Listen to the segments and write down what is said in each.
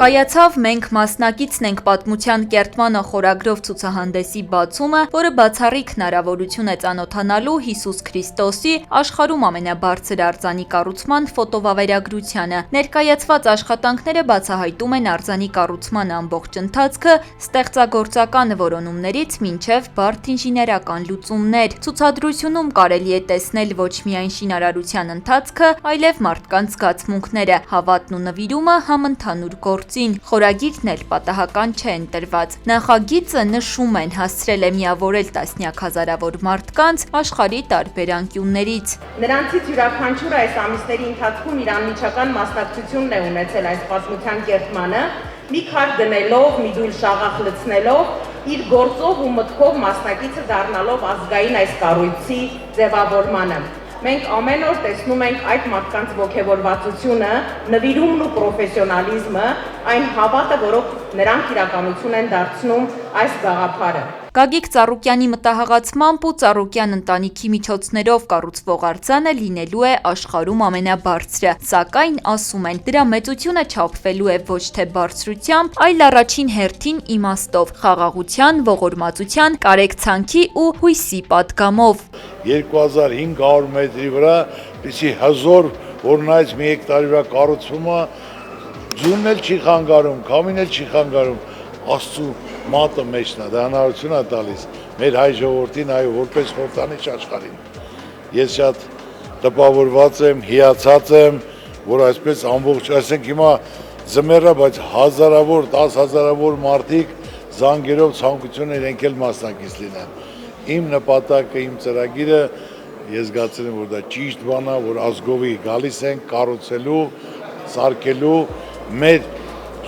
Կայացավ «Մենք մասնակիցն ենք» պատմության կերտմանը խորագրով ցուցահանդեսի բացումը, որը բացառիկ հնարավորություն է ծանոթանալու Հիսուս Քրիստոսի աշխարհում ամենաբարձր արձանի կառուցման ֆոտովավերագրությանը։ Ներկայացված աշխատանքները բացահայտում են արձանի կառուցման ամբողջ ընթացքը ստեղծագործական որոնումներից մինչև բարդ ինժեներական լուծումներ։ Ցուցադրությունում կարելի է տեսնել ոչ միայն շինարարության ընթացքը, այլև մարդկանց զգացմունքները, հավատն ու նվիրումը համընդհանուր գործին։ Խորագիրն էլ պատահական չէ ընտրված։ Նախագիծը, նշում են, հասցրել է միավորել տասնյակ հազարավոր մարդկանց աշխարհի տարբեր անկյուններից։ Նրանցից յուրաքանչյուրը այս ամիսների ընթացքում իր անմիջական մասնակցությունն է ունեցել այս պատմության կերտմանը, մի քար դնելով, մի դույլ շաղախ լցնելով, իր գործով ու մտքով մասնակիցը դառնալով ազգային այս կառույցի ձևավորմանը։ Մենք ամեն օր տեսնում ենք այդ մարդկանց ոգևորվածությունը, նվիրումն ու պրոֆեսիոնալիզմը, այն հավատը, որով նրանք իրականություն են դարձնում այս գաղափարը։ Գագիկ Ծառուկյանի մտահղացմամբ ու Ծառուկյան ընտանիքի միջոցներով կառուցվող արձանը լինելու է աշխարհում ամենաբարձրը, սակայն ասում են, դրա մեծությունը չափվելու է ոչ թե բարձրությամբ, այլ առաջին հերթին իմաստով, խաղաղության, ողորմածության, կարեկցանքի ու հույսի պատգամով։ 2500 մետրի վրա, պիսի հզոր, որ նայց մի հեկտարի վրա կառուցումը, ձունն էլ չի խանգարում, քամին էլ չի խանգարում, Աստծու մատը մեջն է, դա հնարություն է տալիս մեր հայ ժողովրդին, այո, որպես խորհրդանիշ աշխարհին։ Ես շատ տպավորված եմ, հիացած եմ, որ այսպես ամբողջ, ասենք հիմա ձմեռը, բայց հազարավոր, 10,000-ավոր մարդիկ զանգերով ցանկություն են իրենք էլ մասնակից լինեն։ Իմ նպատակը, իմ ծրագիրը, ես զգացել եմ, որ դա ճիշտ բան է, որ ազգովի գալիս են կառուցելու, սարքելու մեր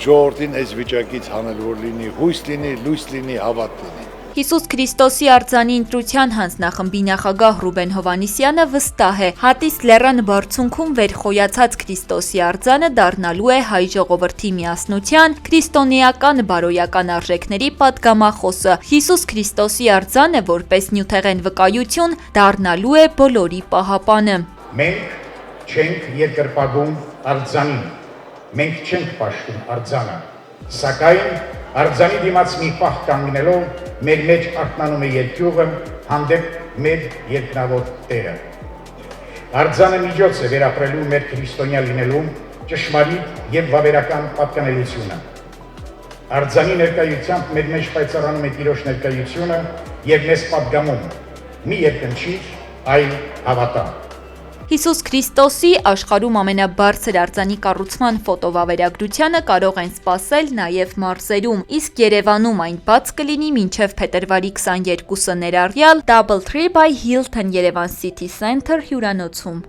ժողովրդին այս վիճակից հանել, որ լինի հույս լինի, լույս լինի, հավատ լինի։ Հիսուս Քրիստոսի արձանի ընտրության հանձնախմբի նախագահ Ռուբեն Հովհաննիսյանը վստահ է, Հատիս լեռան բարձունքում վերխոյացած Քրիստոսի արձանը դառնալու է հայ ժողովրդի միասնության, քրիստոնեական բարոյական արժեքների պատգամախոսը։ Հիսուս Քրիստոսի արձանը, որպես նյութեղեն վկայություն, դառնալու է բոլորի պահապանը։ Մենք չենք երկրպագում արձանին, մենք չենք պաշտում արձանը, սակայն արձանի դիմաց մի պահ կանգնելով մեր մեջ արթնանում է երկյուղը հանդեպ մեր երկնավոր Տերը։ Արձանը միջոց է վերապրելու մեր քրիստոնյա լինելու ճշմարիտ եւ վավերական պատկանելությունը։ Արձանի ներկայությամբ մեր մեջ պայծառանում է Տիրոջ ներկայությունը եւ մեզ պատգամում՝ մի երկնչիր, այլ հավատա։ Հիսուս Քրիստոսի աշխարհում ամենաբարձր արձանի կառուցման ֆոտովավերագրությանը կարող են սպասել նաև մարզերում, իսկ Երևանում այն բաց կլինի մինչև փետրվարի 22-ը ներառյալ Doubletree by Hilton Yerevan City Center հյուրանոցում։